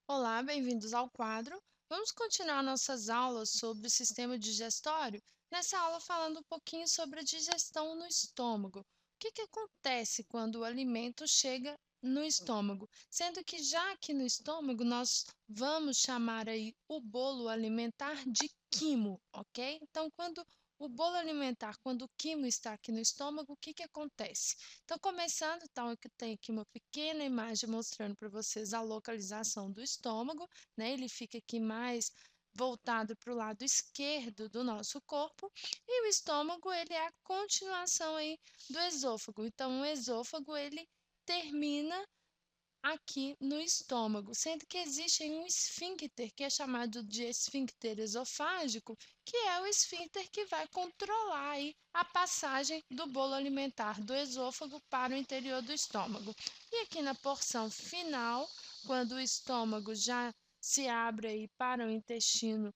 Olá, bem-vindos ao quadro. Vamos continuar nossas aulas sobre o sistema digestório. Nessa aula, falando um pouquinho sobre a digestão no estômago. O que acontece quando o alimento chega no estômago? Sendo que já aqui no estômago, nós vamos chamar aí o bolo alimentar de quimo, ok? Então, quando o quimo está aqui no estômago, o que acontece? Então, começando, então, eu tenho aqui uma pequena imagem mostrando para vocês a localização do estômago, né? Ele fica aqui mais voltado para o lado esquerdo do nosso corpo, e o estômago, ele é a continuação aí do esôfago. Então, o esôfago, ele termina aqui no estômago, sendo que existe um esfíncter, que é chamado de esfíncter esofágico, que é o esfíncter que vai controlar aí a passagem do bolo alimentar do esôfago para o interior do estômago. E aqui na porção final, quando o estômago já se abre aí para o intestino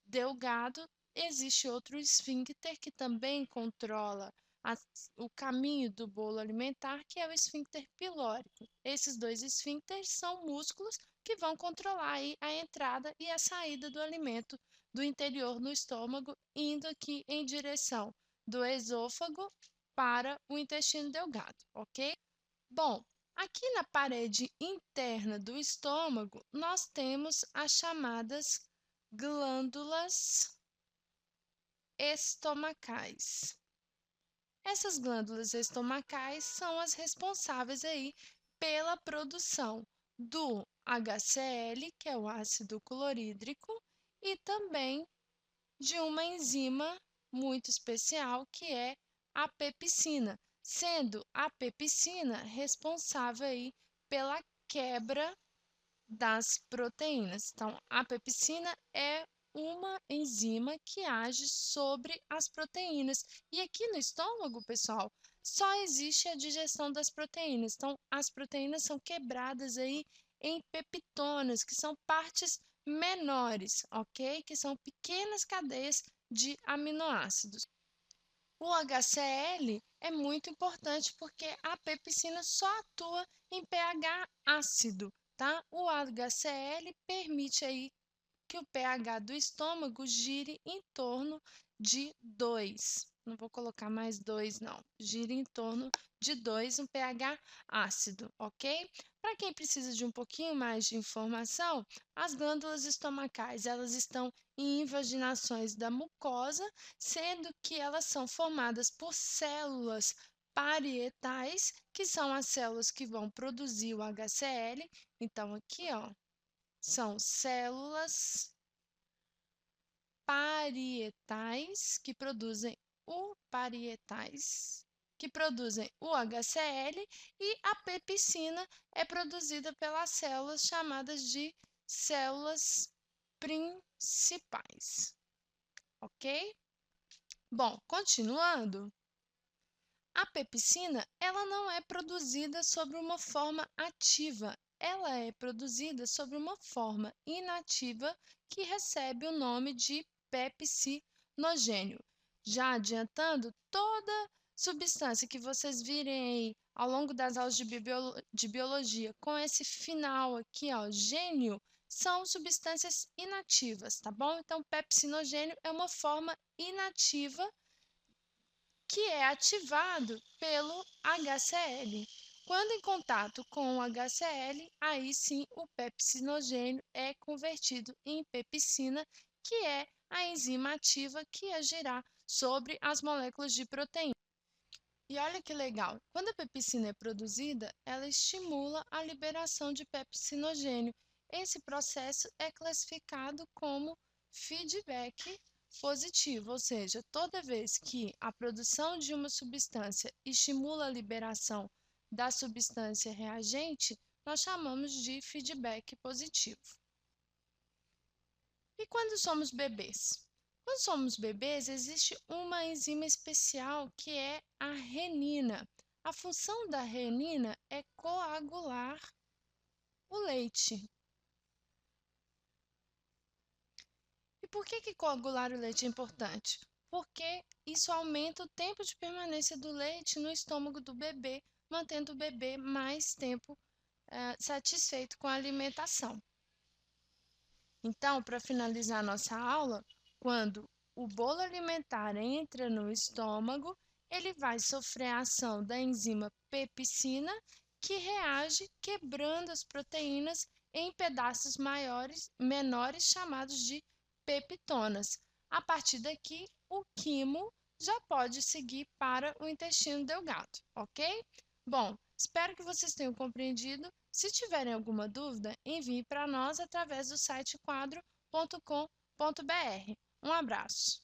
delgado, existe outro esfíncter que também controla a, o caminho do bolo alimentar, que é o esfíncter pilórico. Esses dois esfíncteres são músculos que vão controlar aí a entrada e a saída do alimento do interior no estômago, indo aqui em direção do esôfago para o intestino delgado, ok? Bom, aqui na parede interna do estômago, nós temos as chamadas glândulas estomacais. Essas glândulas estomacais são as responsáveis aí pela produção do HCl, que é o ácido clorídrico, e também de uma enzima muito especial, que é a pepsina, sendo a pepsina responsável aí pela quebra das proteínas. Então, a pepsina é uma enzima que age sobre as proteínas. E aqui no estômago, pessoal, só existe a digestão das proteínas. Então, as proteínas são quebradas aí em peptonas, que são partes menores, ok? Que são pequenas cadeias de aminoácidos. O HCl é muito importante porque a pepsina só atua em pH ácido, tá? O HCl permite aí que o pH do estômago gire em torno de 2. Não vou colocar mais 2, não. Gira em torno de 2, um pH ácido, ok? Para quem precisa de um pouquinho mais de informação, as glândulas estomacais, elas estão em invaginações da mucosa, sendo que elas são formadas por células parietais, que são as células que vão produzir o HCl. Então, aqui, ó, são células parietais que produzem o HCl, e a pepsina é produzida pelas células chamadas de células principais, ok? Bom, continuando, a pepsina, ela não é produzida sobre uma forma ativa, ela é produzida sobre uma forma inativa, que recebe o nome de pepsinogênio. Já adiantando, toda substância que vocês virem aí ao longo das aulas de biologia com esse final aqui, ó, gênio, são substâncias inativas, tá bom? Então, pepsinogênio é uma forma inativa que é ativado pelo HCl. Quando em contato com o HCl, aí sim o pepsinogênio é convertido em pepsina, que é a enzima ativa que agirá sobre as moléculas de proteína. E olha que legal, quando a pepsina é produzida, ela estimula a liberação de pepsinogênio. Esse processo é classificado como feedback positivo, ou seja, toda vez que a produção de uma substância estimula a liberação da substância reagente, nós chamamos de feedback positivo. E quando somos bebês? Quando somos bebês, existe uma enzima especial, que é a renina. A função da renina é coagular o leite. E por que coagular o leite é importante? Porque isso aumenta o tempo de permanência do leite no estômago do bebê, mantendo o bebê mais tempo satisfeito com a alimentação. Então, para finalizar nossa aula, quando o bolo alimentar entra no estômago, ele vai sofrer a ação da enzima pepsina, que reage quebrando as proteínas em pedaços menores chamados de peptonas. A partir daqui, o quimo já pode seguir para o intestino delgado, ok? Bom, espero que vocês tenham compreendido. Se tiverem alguma dúvida, envie para nós através do site quadro.com.br. Um abraço!